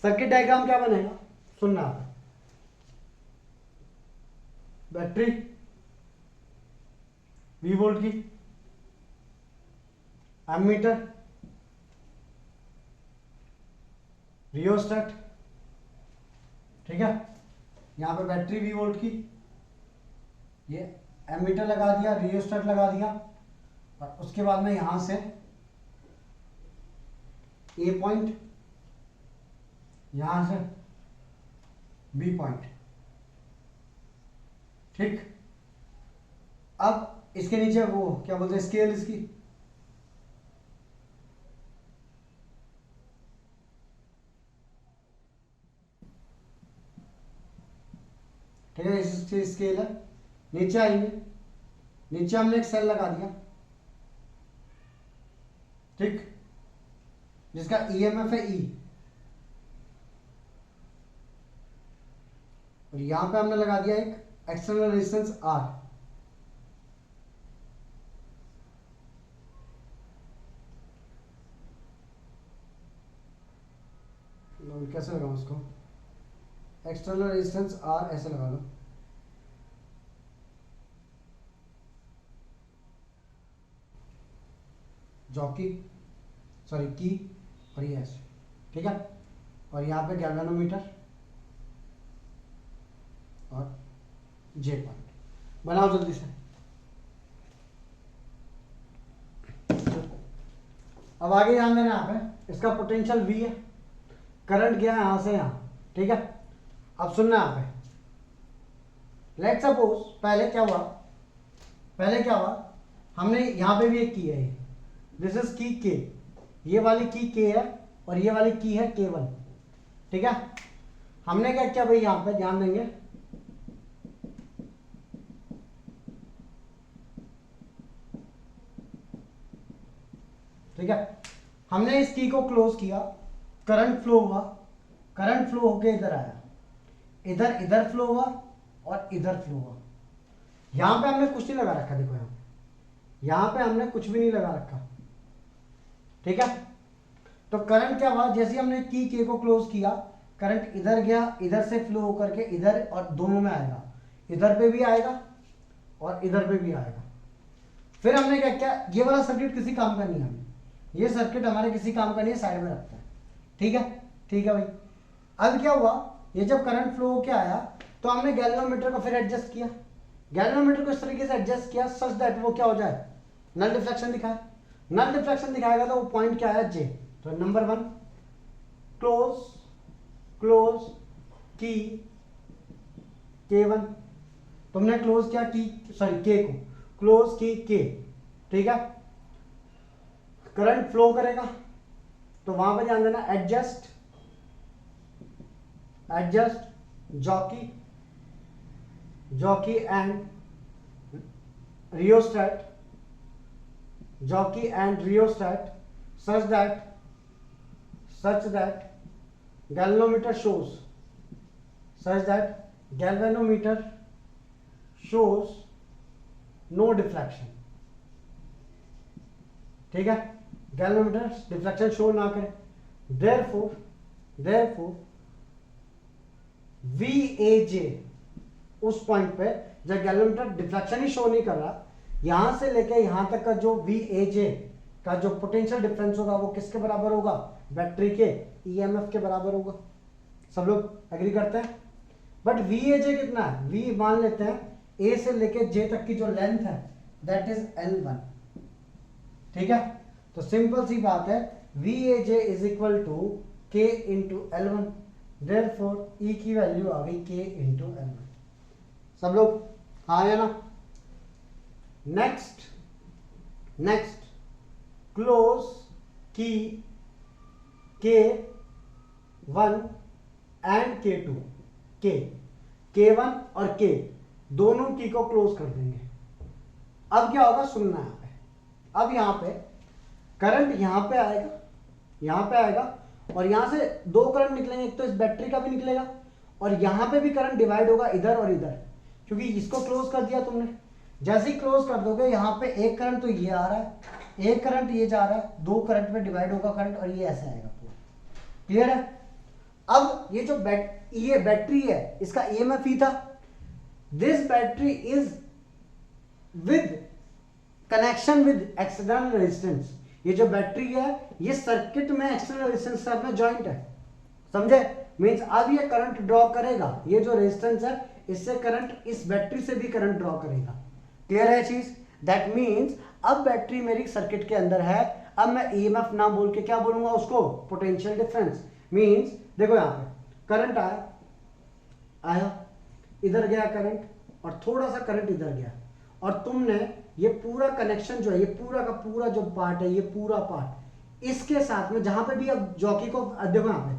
सर्किट डायग्राम क्या बनेगा? सुनना, बैटरी V वोल्ट की, एमीटर, रियोस्टेट। ठीक है, यहां पे बैटरी V वोल्ट की, ये एमीटर लगा दिया, रियोस्टेट लगा दिया, और उसके बाद में यहां से A पॉइंट, यहां से B पॉइंट। ठीक, अब इसके नीचे वो क्या बोलते हैं, स्केल इसकी, ठीक है, इसकी स्केल है। नीचे आएंगे, नीचे हमने एक सेल लगा दिया, ठीक, जिसका ईएमएफ है ई, और यहां पे हमने लगा दिया एक एक्सटर्नल रेजिस्टेंस आर। कैसे लगाऊं इसको, एक्सटर्नल रेजिस्टेंस आर ऐसे लगा लो, जॉकी सॉरी की, और ये ऐसे, ठीक है, और यहाँ पे गैल्वेनोमीटर और जे पॉइंट बनाओ जल्दी से। अब आगे ध्यान देना, यहाँ पे इसका पोटेंशियल V है, करंट गया यहां से यहां, ठीक है। अब सुनना यहाँ पे, लेट सपोज पहले क्या हुआ, हमने यहाँ पे भी एक की है, ये दिस इज की के, ये वाली की के है और ये वाली की है K1, ठीक है। हमने क्या किया भाई, यहाँ पे ध्यान देंगे, ठीक है, हमने इस की को क्लोज किया, करंट फ्लो हुआ, करंट फ्लो होके इधर आया, इधर फ्लो हुआ और इधर फ्लो हुआ। यहां पे हमने कुछ नहीं लगा रखा, देखो यहां पे हमने कुछ भी नहीं लगा रखा, ठीक है। तो करंट क्या हुआ, जैसे हमने की के को क्लोज किया, करंट इधर गया, इधर से फ्लो होकर के इधर और दोनों में आएगा, इधर पे भी आएगा और इधर पे भी आएगा। फिर हमने क्या किया, ये वाला सर्किट किसी काम का नहीं है, ये सर्किट हमारे किसी काम का नहीं है, साइड में रखता है, ठीक है, ठीक है भाई। अब क्या हुआ, ये जब करंट फ्लो होके आया तो हमने गैल्वेनोमीटर को फिर एडजस्ट किया, गैल्वेनोमीटर को इस तरीके से एडजस्ट किया सच दैट वो क्या हो जाए, नल डिफ्लेक्शन दिखाए। नल डिफ्लेक्शन दिखाएगा तो वो पॉइंट क्या है, जे। तो नंबर 1 क्लोज की K1, तुमने क्लोज किया के को, क्लोज की के, ठीक है। करंट फ्लो करेगा तो वहां पर ध्यान देना, adjust jockey and rheostat such that galvanometer shows no deflection, ठीक है, गैल्वेनोमीटर डिफ्लेक्शन शो ना करे। therefore VAJ उस पॉइंट पे जब गैल्वेनोमीटर डिफ्लेक्शन ही शो नहीं कर रहा, यहां से लेके यहां तक का जो VAJ का जो पोटेंशियल डिफरेंस होगा वो किसके बराबर होगा, बैटरी के EMF के बराबर होगा। सब लोग एग्री करते हैं। बट VAJ कितना है, V मान लेते हैं A से लेके J तक की जो लेंथ है दैट इज L1, ठीक है। तो सिंपल सी बात है, VAJ is equal to K into L1, therefore E की वैल्यू आ गई K इंटू L1। सब लोग हाँ या ना। Next close key K1 and K2, K1 और K दोनों की को क्लोज कर देंगे। अब क्या होगा, सुनना यहाँ पे, अब यहाँ पे करंट यहाँ पे आएगा और यहां से दो करंट निकलेंगे, एक तो इस बैटरी का भी निकलेगा और यहां पे भी करंट डिवाइड होगा इधर और इधर, क्योंकि इसको क्लोज कर दिया तुमने। जैसे ही क्लोज कर दोगे यहाँ पे एक करंट तो ये आ रहा है, एक करंट ये जा रहा है, दो करंट में डिवाइड होगा करंट और ये ऐसे आएगा पूरा, क्लियर है। अब ये जो ये बैटरी है इसका EMF ही था, this battery is with connection with external resistance. ये जो बैटरी है ये सर्किट में एक्सटर्नल रेजिस्टेंस के साथ में जॉइंट है, समझे। मींस अब ये करंट ड्रॉ करेगा, ये जो रेजिस्टेंस है इससे करंट, इस बैटरी से भी करंट ड्रॉ करेगा, क्लियर है चीज। दैट मींस अब बैटरी मेरी सर्किट के अंदर है, अब मैं EMF ना बोल के क्या बोलूंगा उसको, पोटेंशियल डिफरेंस। मींस देखो यहाँ पे करंट आया, इधर गया करंट, और थोड़ा सा करंट इधर गया, और तुमने ये पूरा कनेक्शन जो है, ये पूरा का पूरा जो पार्ट है, ये पूरा पार्ट इसके साथ में जहां पे भी अब जॉकी को देखो, यहाँ पे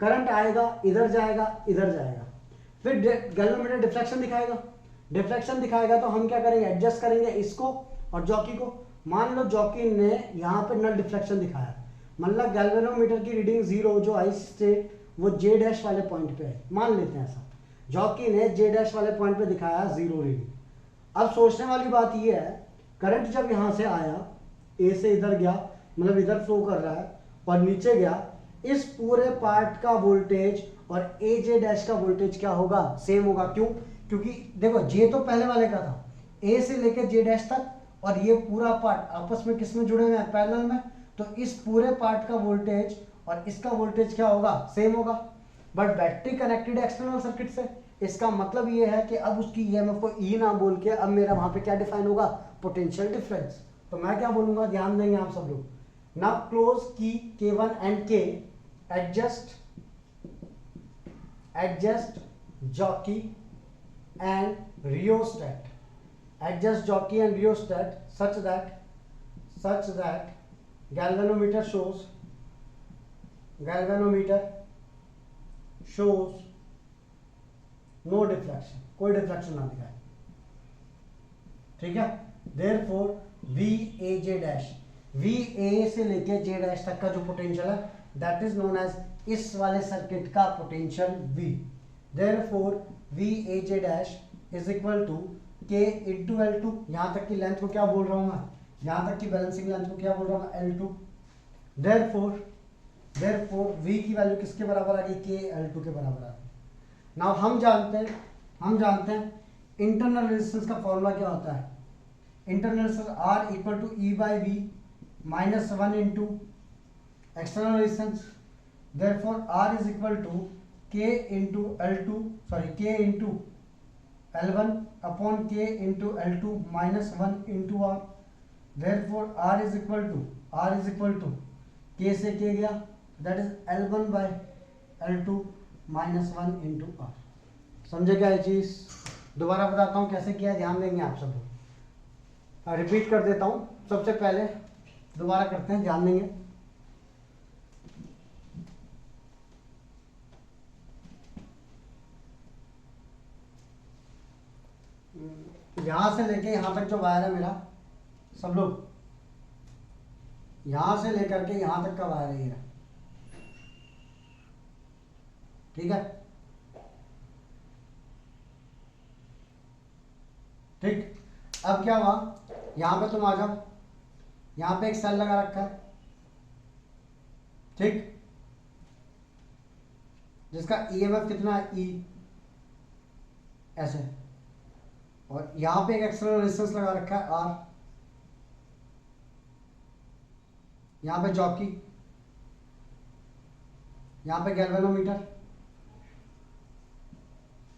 करंट आएगा, इधर जाएगा, इधर जाएगा, फिर गैल्वेनोमीटर डिफ्लेक्शन दिखाएगा। डिफ्लेक्शन दिखाएगा तो हम क्या करेंगे, एडजस्ट करेंगे इसको और जॉकी को। मान लो जॉकी ने यहाँ पे नल डिफ्लेक्शन दिखाया, मतलब गैल्वेनोमीटर की रीडिंग 0 जो आई स्टेट वो जे डैश वाले पॉइंट पे है, मान लेते हैं ऐसा। जॉकी ने जे डैश वाले पॉइंट पे दिखाया 0 रीडिंग। अब सोचने वाली बात ये है, करंट जब यहाँ से आया, ए से इधर गया, मतलब इधर फ्लो कर रहा है और नीचे गया, इस पूरे पार्ट का वोल्टेज और ए जे डैश का वोल्टेज क्या होगा, सेम होगा। क्यों? क्योंकि देखो जे तो पहले वाले का था, ए से लेकर जे डैश तक, और ये पूरा पार्ट आपस में किस में जुड़े हुए हैं, पैरेलल में, तो इस पूरे पार्ट का वोल्टेज और इसका वोल्टेज क्या होगा, सेम होगा। But battery connected external circuit से, इसका मतलब ये है कि अब उसकी ईएमएफ को ई ना बोल के अब मेरा वहां पे क्या डिफाइन होगा, पोटेंशियल डिफरेंस। तो मैं क्या बोलूंगा, ध्यान देंगे आप सब लोग। Now close key K1 and K, adjust jockey and rheostat, adjust jockey and rheostat such that galvanometer shows no deflection, कोई डिफ्लेक्शन ना दिखाए, ठीक है। therefore VAJ डैश, VA से लेके J डैश तक का जो पोटेंशियल है दैट इज नोन एज इस वाले सर्किट का potential V। therefore VAJ dash is equal to K into L2, यहां तक की लेंथ को क्या बोल रहा हूं मैं, यहां तक की बैलेंसिंग लेंथ को क्या बोल रहा हूं मैं, L2। therefore V की वैल्यू किसके बराबर आ गई, K L2 के बराबर आ गई। नाउ हम जानते हैं इंटरनल रेजिस्टेंस का फॉर्मूला क्या होता है, internal resistance R equal to E by V minus 1 into external resistance. therefore R is equal to K into L2, sorry K into L1 upon K into L2 minus 1 into R। therefore R is equal to K से K गया, that is L1 by L2 minus 1 into R। समझे क्या ये चीज? दोबारा बताता हूँ कैसे किया, ध्यान देंगे आप सब। रिपीट कर देता हूँ, सबसे पहले दोबारा करते हैं, ध्यान देंगे। यहां से लेके यहां तक जो वायर है मेरा, सब लोग यहां से लेकर के यहां तक का वायर है ये, ठीक है, ठीक। अब क्या हुआ, यहां पे तुम आ जाओ, यहां पे एक सेल लगा रखा है, ठीक, जिसका ईएमएफ कितना है, ई, ऐसे, और यहां पे एक एक्सटर्नल रेजिस्टेंस लगा रखा है आर, यहां पे जॉकी, यहां पे गैल्वेनोमीटर,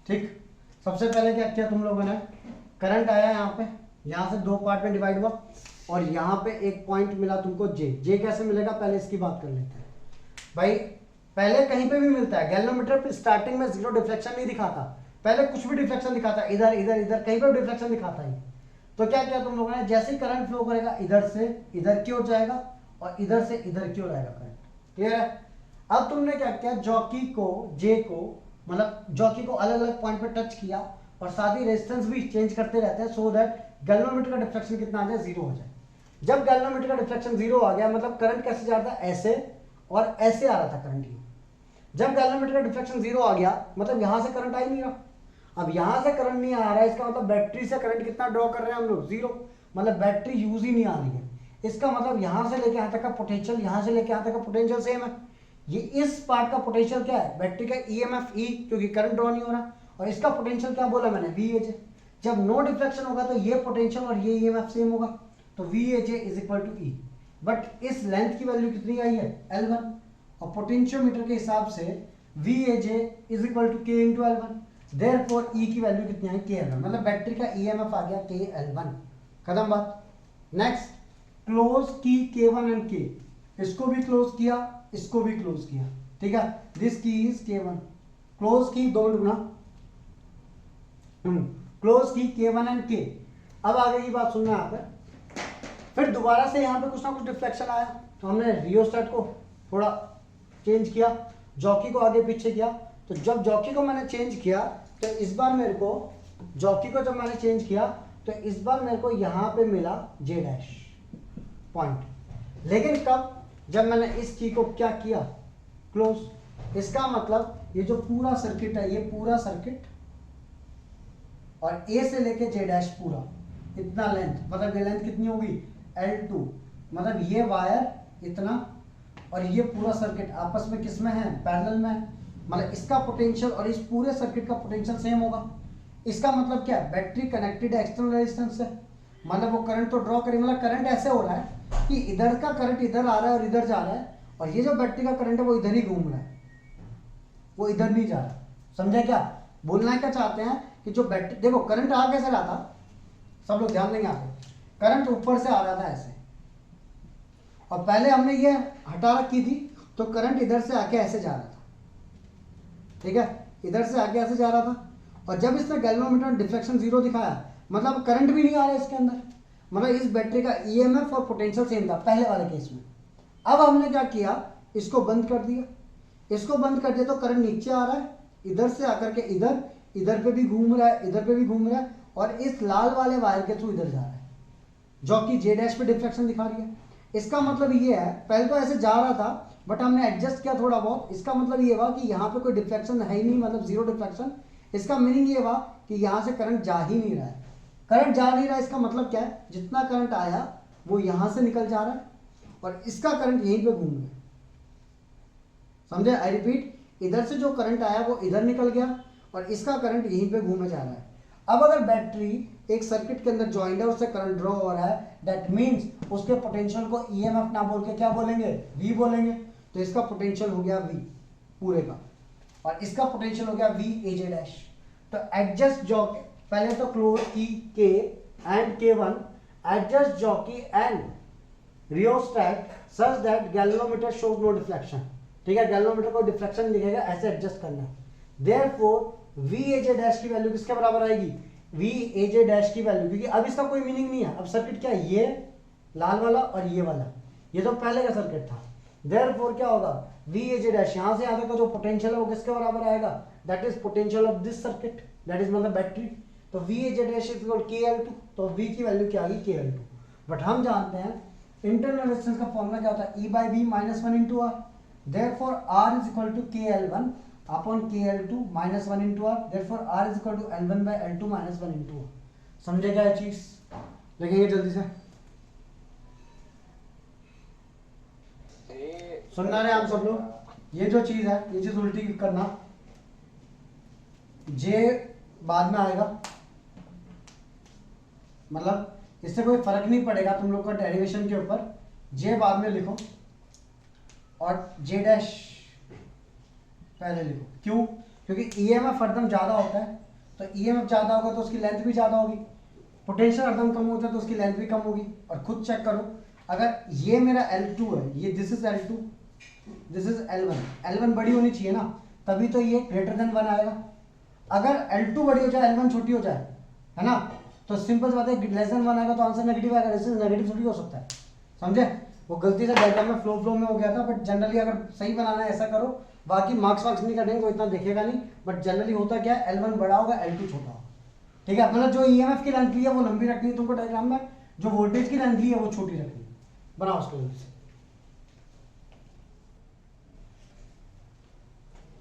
ठीक। सबसे पहले क्या किया तुम लोगों ने, करंट आया यहाँ पे, यहाँ से दो पार्ट में डिवाइड हुआ, और यहाँ पे एक पॉइंट मिला तुमको जे कैसे मिलेगा, पहले इसकी बात कर लेते हैं भाई। पहले कहीं पे भी मिलता है, गैल्वेनोमीटर पे स्टार्टिंग में जीरो डिफ्लेक्शन नहीं दिखाता, पहले कुछ भी डिफ्लेक्शन दिखाता, इधर इधर इधर कहीं पर डिफ्लेक्शन दिखाता ही। तो क्या किया तुम लोगों ने, जैसे ही करंट फ्लो करेगा इधर से इधर की ओर जाएगा और इधर से इधर की ओर आएगा करंट, क्लियर है। अब तुमने क्या किया, जॉकी को, जे को, मतलब जॉकी को अलग अलग पॉइंट पे टच किया और साथ ही रेजिस्टेंस भी चेंज करते रहते हैं, सो दैट गैल्वेनोमीटर का डिफ्लेक्शन कितना आ जाए, जीरो हो जाए। जब गैल्वेनोमीटर का डिफ्लेक्शन जीरो आ गया, मतलब करंट कैसे जा रहा था, ऐसे और ऐसे आ रहा था करंट ही। जब गैल्वेनोमीटर का डिफ्लेक्शन जीरो आ गया, मतलब यहां से करंट आ ही नहीं रहा। अब यहां से करंट नहीं आ रहा है, इसका मतलब बैटरी से करंट कितना ड्रॉ कर रहे हैं हम लोग, जीरो, मतलब बैटरी यूज ही नहीं आ रही है। इसका मतलब यहां से लेके यहां तक का पोटेंशियल, यहां से लेके यहां तक का पोटेंशियल सेम है। ये इस पार्ट का पोटेंशियल क्या है, बैटरी का ईएमएफ ई, क्योंकि करंट ड्रॉ नहीं हो रहा, और इसका पोटेंशियल क्या बोला मैंने, वीएजे। जब नो डिफ्लेक्शन होगा तो ये पोटेंशियल और ये ईएमएफ सेम होगा, तो VAJ is equal to E. But इस लेंथ की वैल्यू कितनी आई है, L1, और पोटेंशियोमीटर के हिसाब से VAJ is equal to K into L1। Therefore E की वैल्यू कितनी आई, के L1, मतलब बैटरी का ईएमएफ आ गया के L1, खत्म बात। Next, close key K1 and K, इसको भी क्लोज किया, इसको भी क्लोज किया, ठीक है। दिस की इज K1, क्लोज की दो गुना, close key K1 and K। अब आगे की बात सुनना यहाँ पे। फिर दोबारा से यहाँ पे कुछ ना कुछ डिफ्लेक्शन आया, तो हमने रियोस्टेट को थोड़ा चेंज किया, जॉकी को आगे पीछे किया। तो जब जॉकी को मैंने चेंज किया तो इस बार मेरे को जॉकी को जब मैंने चेंज किया तो इस बार मेरे को यहाँ पे मिला J डैश पॉइंट। लेकिन कब, जब मैंने इस की को क्या किया, क्लोज। इसका मतलब ये जो पूरा सर्किट है, ये पूरा सर्किट और A से लेके J डैश पूरा इतना लेंथ, मतलब ये लेंथ कितनी होगी L2, मतलब ये वायर इतना और ये पूरा सर्किट आपस में किस में है, पैरेलल में है। मतलब इसका पोटेंशियल और इस पूरे सर्किट का पोटेंशियल सेम होगा। इसका मतलब क्या है, बैटरी कनेक्टेड है एक्सटर्नल रेजिस्टेंस से, मतलब वो करंट तो ड्रॉ करेगी। मतलब करंट ऐसे हो रहा है कि इधर का करंट इधर आ रहा है और इधर जा रहा है, और ये जो बैटरी का करंट है वो इधर ही घूम रहा है, वो इधर नहीं जा रहा। समझे क्या बोलना क्या चाहते हैं कि जो बैटरी, देखो करंट आ कैसे रहा था, सब लोग ध्यान देंगे आगे। करंट ऊपर से आ रहा था ऐसे, और पहले हमने ये हटा रखी थी, तो करंट इधर से आके ऐसे जा रहा था, ठीक है, इधर से आके ऐसे जा रहा था। और जब इसने गैल्वेनोमीटर में डिफ्लेक्शन 0 दिखाया, मतलब करंट भी नहीं आ रहा है इसके अंदर, मतलब इस बैटरी का ईएमएफ और पोटेंशियल सेम था पहले वाले केस में। अब हमने क्या किया, इसको बंद कर दिया। इसको बंद कर दिया तो करंट नीचे आ रहा है, इधर से आकर के इधर, इधर पे भी घूम रहा है, इधर पे भी घूम रहा है, और इस लाल वाले वायर के थ्रू इधर जा रहा है, जो कि J डैश पे डिफ्लेक्शन दिखा रही है। इसका मतलब ये है, पहले तो ऐसे जा रहा था बट हमने एडजस्ट किया थोड़ा बहुत। इसका मतलब ये हुआ कि यहाँ पे कोई डिफ्लेक्शन है ही नहीं, मतलब 0 डिफ्लेक्शन। इसका मीनिंग ये हुआ कि यहाँ से करंट जा ही नहीं रहा है। करंट जा नहीं रहा है, इसका मतलब क्या है, जितना करंट आया वो यहाँ से निकल जा रहा है और इसका करंट यहीं पे घूम रहा है। समझे, आई रिपीट, इधर से जो करंट आया वो इधर निकल गया और इसका करंट यहीं पे घूमे जा रहा है। अब अगर बैटरी एक सर्किट के अंदर ज्वाइंट है, उससे करंट ड्रॉ हो रहा है, दैट मींस उसके पोटेंशियल को ईएमएफ ना बोल के क्या बोलेंगे, V बोलेंगे। तो इसका पोटेंशियल हो गया V पूरे का, और इसका पोटेंशियल हो गया V AJ डैश। तो एडजस्ट जॉकी, पहले तो close key K and K1, adjust jockey and rheostat such that galvanometer shows no deflection. ठीक है, गैल्वेनोमीटर को डिफ्लेक्शन नहीं दिखेगा, ऐसे एडजस्ट करना है। देयरफॉर V AJ डैश की वैल्यू किसके बराबर आएगी, V AJ डैश की वैल्यू, क्योंकि अब इसका कोई मीनिंग नहीं है। अब सर्किट क्या है, ये लाल वाला और ये वाला, ये तो पहले का सर्किट था। देयरफॉर क्या होगा, V AJ डैश, यहाँ से यहाँ तक का जो पोटेंशियल है वो किसके बराबर आएगा, that is potential of this circuit, that is मतलब बैटरी। तो V AJ dash is equal KL2, तो V की वैल्यू क्या आ गई, KL2। बट हम जानते हैं इंटरनल रेजिस्टेंस का फॉर्मूला क्या होता है, E by V minus 1 into R। Therefore R is equal to KL1 upon KL2 minus 1 into R। Therefore R is equal to L1 by L2 minus 1 into R। समझे क्या ये चीज, देखेंगे जल्दी से। सुनना रहे हम सब लोग, ये जो चीज है ये चीज उल्टी करना, J बाद में आएगा, मतलब इससे कोई फर्क नहीं पड़ेगा तुम लोग का डेरिवेशन के ऊपर। J बाद में लिखो और J डैश पहले लिखो। क्यों, क्योंकि ईएमएफ हरदम ज्यादा होता है, तो ईएमएफ ज्यादा होगा तो उसकी लेंथ भी ज्यादा होगी, पोटेंशियल हरदम कम होता है तो उसकी लेंथ भी कम होगी। और खुद चेक करो, अगर ये मेरा L2 है, ये this is L2, this is L1, L1 बड़ी होनी चाहिए ना, तभी तो ये ग्रेटर देन 1 आएगा। अगर L2 बड़ी हो जाए, L1 छोटी हो जाए, है ना, तो सिंपल सी बात है, लेस देन 1 आएगा तो आंसर नेगेटिव आएगा। नेगेटिव थोड़ी हो सकता है, समझे। वो गलती से डायग्राम में फ्लो में हो गया था, बट जनरली अगर सही बनाना है ऐसा करो। बाकी मार्क्स नहीं कटेंगे, कोई इतना देखेगा नहीं, बट जनरली होता क्या है, L1 बड़ा होगा, L2 छोटा होगा। ठीक है, मतलब जो ईएमएफ की लेंथ ली है वो लंबी रखनी है तुमको डायग्राम में, जो वोल्टेज की लेंथ ली है वो छोटी रखनी है। बनाओ उसको जल्दी से।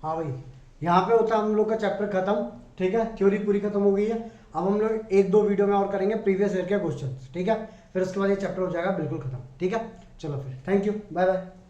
हाँ भाई, यहाँ पे होता है हम लोग का चैप्टर खत्म। ठीक है, थ्योरी पूरी खत्म हो गई है। अब हम लोग 1-2 वीडियो में और करेंगे प्रीवियस ईयर के क्वेश्चन। ठीक है, फिर उसके बाद ये चैप्टर हो जाएगा बिल्कुल खत्म। ठीक है, चलो फिर, थैंक यू, बाय बाय।